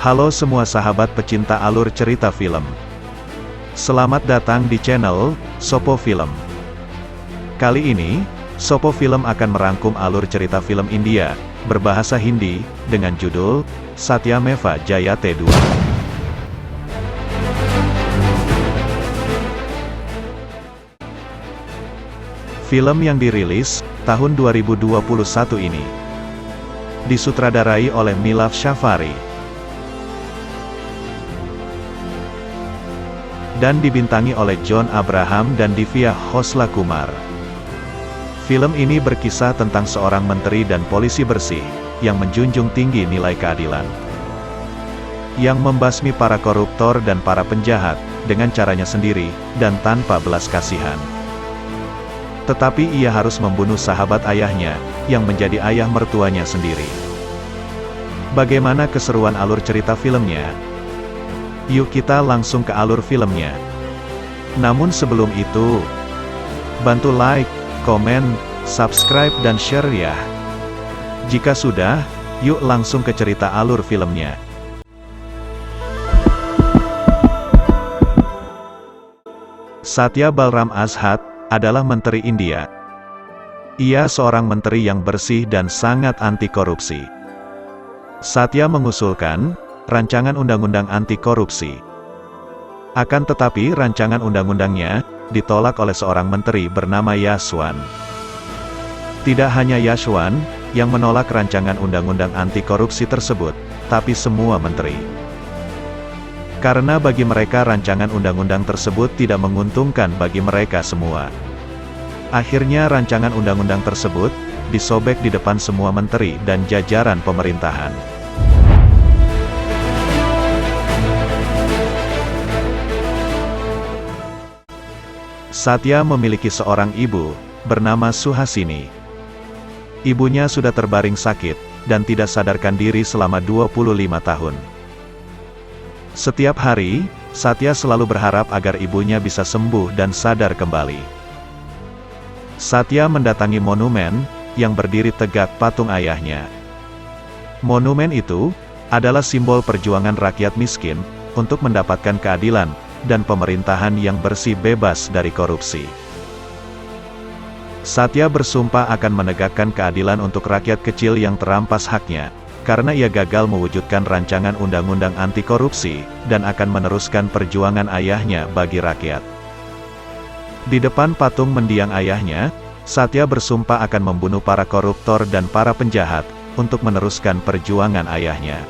Halo semua sahabat pecinta alur cerita film. Selamat datang di channel Sopo Film. Kali ini, Sopo Film akan merangkum alur cerita film India berbahasa Hindi dengan judul Satyameva Jayate 2. Film yang dirilis tahun 2021 ini disutradarai oleh Milaf Shafari dan dibintangi oleh John Abraham dan Divya Khosla Kumar. Film ini berkisah tentang seorang menteri dan polisi bersih, yang menjunjung tinggi nilai keadilan, yang membasmi para koruptor dan para penjahat, dengan caranya sendiri, dan tanpa belas kasihan. Tetapi ia harus membunuh sahabat ayahnya, yang menjadi ayah mertuanya sendiri. Bagaimana keseruan alur cerita filmnya? Yuk kita langsung ke alur filmnya. Namun sebelum itu, bantu like, komen, subscribe dan share ya. Jika sudah, yuk langsung ke cerita alur filmnya. Satya Balram Azad adalah menteri India. Ia seorang menteri yang bersih dan sangat anti korupsi. Satya mengusulkan rancangan undang-undang anti korupsi. Akan tetapi rancangan undang-undangnya ditolak oleh seorang menteri bernama Yashwan. Tidak hanya Yashwan yang menolak rancangan undang-undang anti korupsi tersebut, tapi semua menteri. Karena bagi mereka rancangan undang-undang tersebut tidak menguntungkan bagi mereka semua. Akhirnya rancangan undang-undang tersebut disobek di depan semua menteri dan jajaran pemerintahan. Satya memiliki seorang ibu, bernama Suhasini. Ibunya sudah terbaring sakit, dan tidak sadarkan diri selama 25 tahun. Setiap hari, Satya selalu berharap agar ibunya bisa sembuh dan sadar kembali. Satya mendatangi monumen, yang berdiri tegak patung ayahnya. Monumen itu adalah simbol perjuangan rakyat miskin, untuk mendapatkan keadilan, dan pemerintahan yang bersih bebas dari korupsi. Satya bersumpah akan menegakkan keadilan untuk rakyat kecil yang terampas haknya, karena ia gagal mewujudkan rancangan undang-undang anti korupsi, dan akan meneruskan perjuangan ayahnya bagi rakyat. Di depan patung mendiang ayahnya, Satya bersumpah akan membunuh para koruptor dan para penjahat, untuk meneruskan perjuangan ayahnya.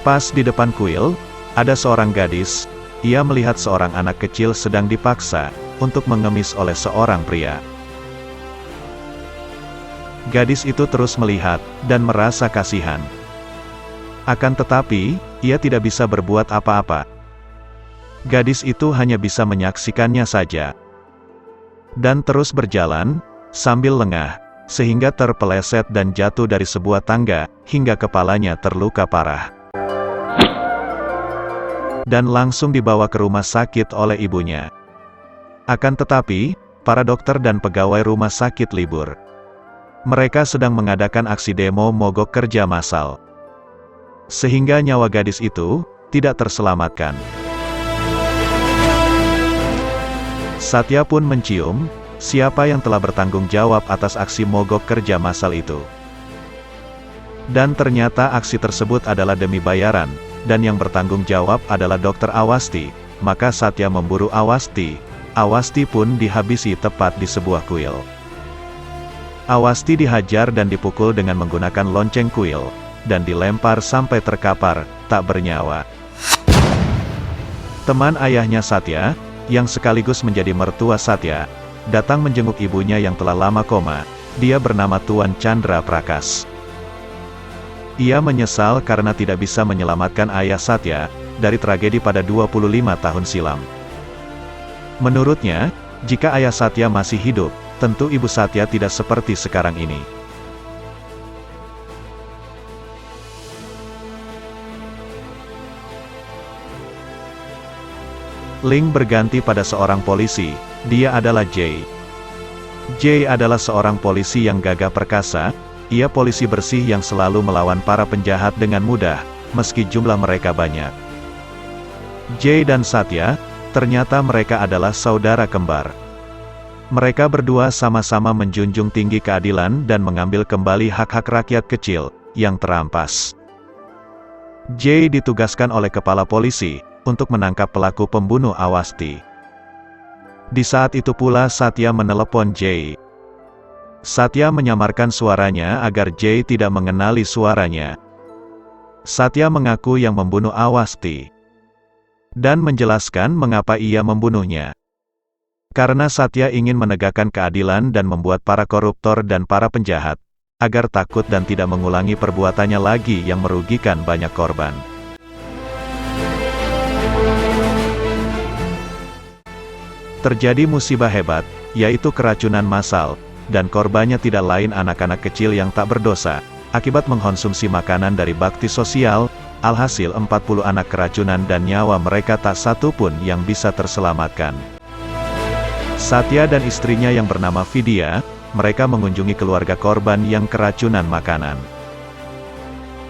Pas di depan kuil, ada seorang gadis. Ia melihat seorang anak kecil sedang dipaksa untuk mengemis oleh seorang pria. Gadis itu terus melihat dan merasa kasihan. Akan tetapi, ia tidak bisa berbuat apa-apa. Gadis itu hanya bisa menyaksikannya saja. Dan terus berjalan, sambil lengah, sehingga terpeleset dan jatuh dari sebuah tangga, hingga kepalanya terluka parah. Dan langsung dibawa ke rumah sakit oleh ibunya. Akan tetapi, para dokter dan pegawai rumah sakit libur. Mereka sedang mengadakan aksi demo mogok kerja massal. Sehingga nyawa gadis itu tidak terselamatkan. Satya pun mencium siapa yang telah bertanggung jawab atas aksi mogok kerja massal itu. Dan ternyata aksi tersebut adalah demi bayaran, dan yang bertanggung jawab adalah Dr. Awasti. Maka Satya memburu Awasti. Awasti pun dihabisi tepat di sebuah kuil. Awasti dihajar dan dipukul dengan menggunakan lonceng kuil, dan dilempar sampai terkapar, tak bernyawa. Teman ayahnya Satya, yang sekaligus menjadi mertua Satya, datang menjenguk ibunya yang telah lama koma. Dia bernama Tuan Chandra Prakas. Ia menyesal karena tidak bisa menyelamatkan ayah Satya dari tragedi pada 25 tahun silam. Menurutnya, jika ayah Satya masih hidup, tentu ibu Satya tidak seperti sekarang ini. Ling berganti pada seorang polisi, dia adalah Jay. Jay adalah seorang polisi yang gagah perkasa, ia polisi bersih yang selalu melawan para penjahat dengan mudah, meski jumlah mereka banyak. Jay dan Satya, ternyata mereka adalah saudara kembar. Mereka berdua sama-sama menjunjung tinggi keadilan dan mengambil kembali hak-hak rakyat kecil yang terampas. Jay ditugaskan oleh kepala polisi untuk menangkap pelaku pembunuh Awasti. Di saat itu pula Satya menelepon Jay. Satya menyamarkan suaranya agar Jay tidak mengenali suaranya. Satya mengaku yang membunuh Awasti dan menjelaskan mengapa ia membunuhnya. Karena Satya ingin menegakkan keadilan dan membuat para koruptor dan para penjahat agar takut dan tidak mengulangi perbuatannya lagi yang merugikan banyak korban. Terjadi musibah hebat, yaitu keracunan massal, dan korbannya tidak lain anak-anak kecil yang tak berdosa, akibat mengkonsumsi makanan dari bakti sosial. Alhasil 40 anak keracunan dan nyawa mereka tak satu pun yang bisa terselamatkan. Satya dan istrinya yang bernama Vidya, mereka mengunjungi keluarga korban yang keracunan makanan.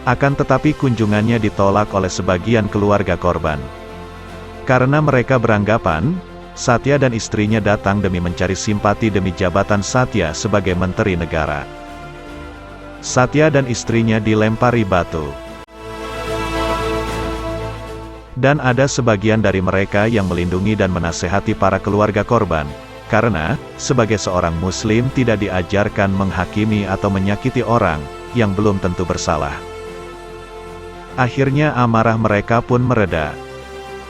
Akan tetapi kunjungannya ditolak oleh sebagian keluarga korban. Karena mereka beranggapan, Satya dan istrinya datang demi mencari simpati demi jabatan Satya sebagai menteri negara. Satya dan istrinya dilempari batu. Dan ada sebagian dari mereka yang melindungi dan menasehati para keluarga korban, karena, sebagai seorang muslim tidak diajarkan menghakimi atau menyakiti orang, yang belum tentu bersalah. Akhirnya amarah mereka pun mereda.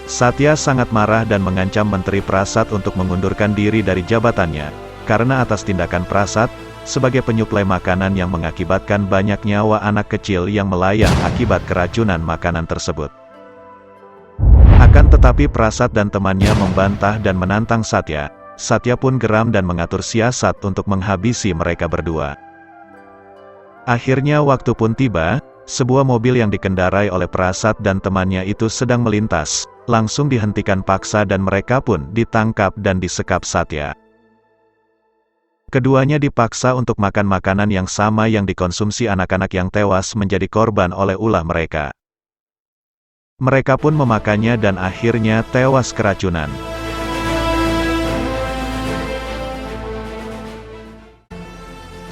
Satya sangat marah dan mengancam Menteri Prasad untuk mengundurkan diri dari jabatannya, karena atas tindakan Prasad, sebagai penyuplai makanan yang mengakibatkan banyak nyawa anak kecil yang melayang akibat keracunan makanan tersebut. Akan tetapi Prasad dan temannya membantah dan menantang Satya. Satya pun geram dan mengatur siasat untuk menghabisi mereka berdua. Akhirnya waktu pun tiba, sebuah mobil yang dikendarai oleh Prasad dan temannya itu sedang melintas, langsung dihentikan paksa dan mereka pun ditangkap dan disekap Satya. Keduanya dipaksa untuk makan makanan yang sama yang dikonsumsi anak-anak yang tewas menjadi korban oleh ulah mereka. Mereka pun memakannya dan akhirnya tewas keracunan.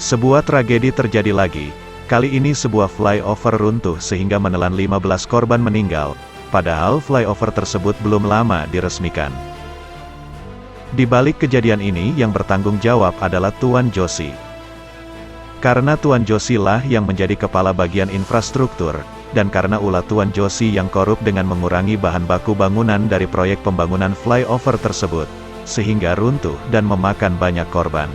Sebuah tragedi terjadi lagi. Kali ini sebuah flyover runtuh sehingga menelan 15 korban meninggal, padahal flyover tersebut belum lama diresmikan. Di balik kejadian ini yang bertanggung jawab adalah Tuan Joshi. Karena Tuan Joshi lah yang menjadi kepala bagian infrastruktur, dan karena ulah Tuan Joshi yang korup dengan mengurangi bahan baku bangunan dari proyek pembangunan flyover tersebut, sehingga runtuh dan memakan banyak korban.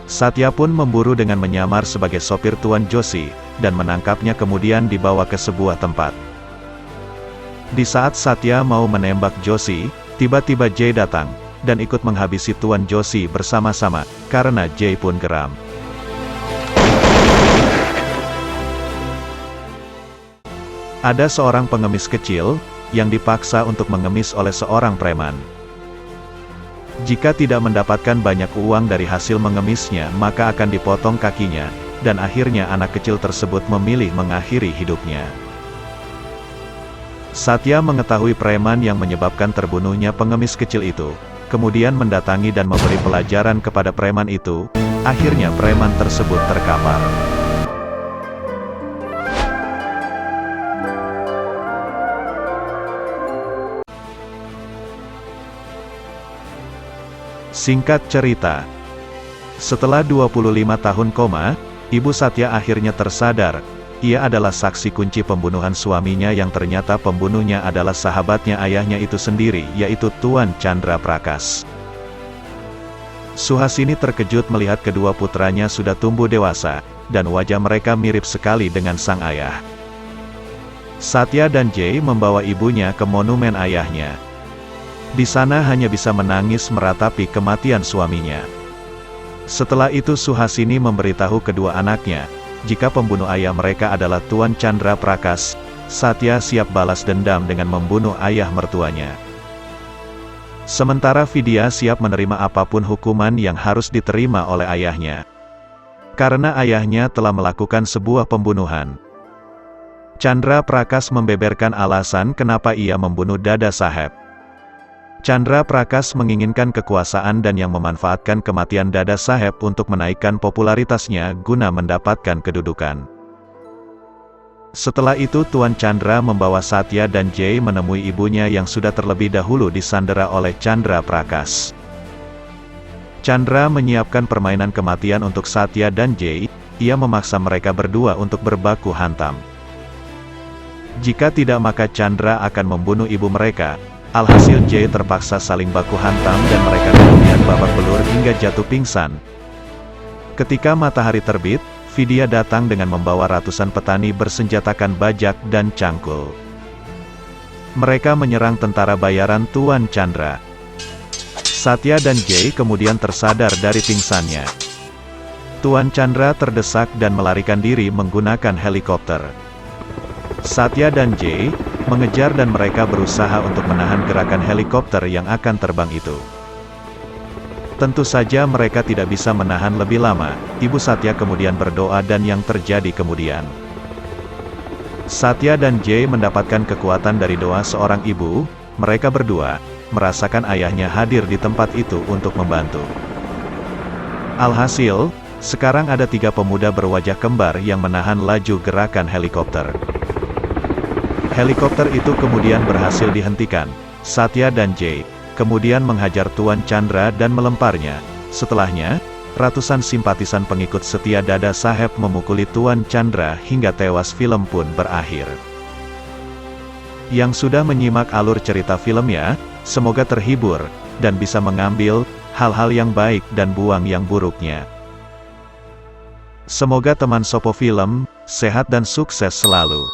Satya pun memburu dengan menyamar sebagai sopir Tuan Joshi, dan menangkapnya kemudian dibawa ke sebuah tempat. Di saat Satya mau menembak Joshi, tiba-tiba Jay datang, dan ikut menghabisi Tuan Joshi bersama-sama, karena Jay pun geram. Ada seorang pengemis kecil, yang dipaksa untuk mengemis oleh seorang preman. Jika tidak mendapatkan banyak uang dari hasil mengemisnya maka akan dipotong kakinya, dan akhirnya anak kecil tersebut memilih mengakhiri hidupnya. Satya mengetahui preman yang menyebabkan terbunuhnya pengemis kecil itu, kemudian mendatangi dan memberi pelajaran kepada preman itu, akhirnya preman tersebut terkapar. Singkat cerita, setelah 25 tahun koma, Ibu Satya akhirnya tersadar, ia adalah saksi kunci pembunuhan suaminya yang ternyata pembunuhnya adalah sahabatnya ayahnya itu sendiri, yaitu Tuan Chandra Prakas. Suhasini terkejut melihat kedua putranya sudah tumbuh dewasa, dan wajah mereka mirip sekali dengan sang ayah. Satya dan Jay membawa ibunya ke monumen ayahnya. Di sana hanya bisa menangis meratapi kematian suaminya. Setelah itu Suhasini memberitahu kedua anaknya, jika pembunuh ayah mereka adalah Tuan Chandra Prakas, Satya siap balas dendam dengan membunuh ayah mertuanya. Sementara Vidya siap menerima apapun hukuman yang harus diterima oleh ayahnya. karena ayahnya telah melakukan sebuah pembunuhan. Chandra Prakash membeberkan alasan kenapa ia membunuh Dada Saheb. Chandra Prakash menginginkan kekuasaan dan yang memanfaatkan kematian Dada Saheb untuk menaikkan popularitasnya guna mendapatkan kedudukan. Setelah itu Tuan Chandra membawa Satya dan Jay menemui ibunya yang sudah terlebih dahulu disandera oleh Chandra Prakash. Chandra menyiapkan permainan kematian untuk Satya dan Jay, ia memaksa mereka berdua untuk berbaku hantam. Jika tidak maka Chandra akan membunuh ibu mereka, alhasil Jay terpaksa saling baku hantam dan mereka kemudian babak belur hingga jatuh pingsan. Ketika matahari terbit, Vidya datang dengan membawa ratusan petani bersenjatakan bajak dan cangkul. Mereka menyerang tentara bayaran Tuan Chandra. Satya dan Jay kemudian tersadar dari pingsannya. Tuan Chandra terdesak dan melarikan diri menggunakan helikopter. Satya dan Jay mengejar dan mereka berusaha untuk menahan gerakan helikopter yang akan terbang itu. Tentu saja mereka tidak bisa menahan lebih lama. Ibu Satya kemudian berdoa dan yang terjadi kemudian. Satya dan Jay mendapatkan kekuatan dari doa seorang ibu, mereka berdua merasakan ayahnya hadir di tempat itu untuk membantu. Alhasil, sekarang ada 3 pemuda berwajah kembar yang menahan laju gerakan helikopter. Helikopter itu kemudian berhasil dihentikan. Satya dan Jay kemudian menghajar Tuan Chandra dan melemparnya. Setelahnya, ratusan simpatisan pengikut setia Dada Saheb memukuli Tuan Chandra hingga tewas. Film pun berakhir. Yang sudah menyimak alur cerita filmnya, semoga terhibur, dan bisa mengambil hal-hal yang baik dan buang yang buruknya. Semoga teman Sopo Film sehat dan sukses selalu.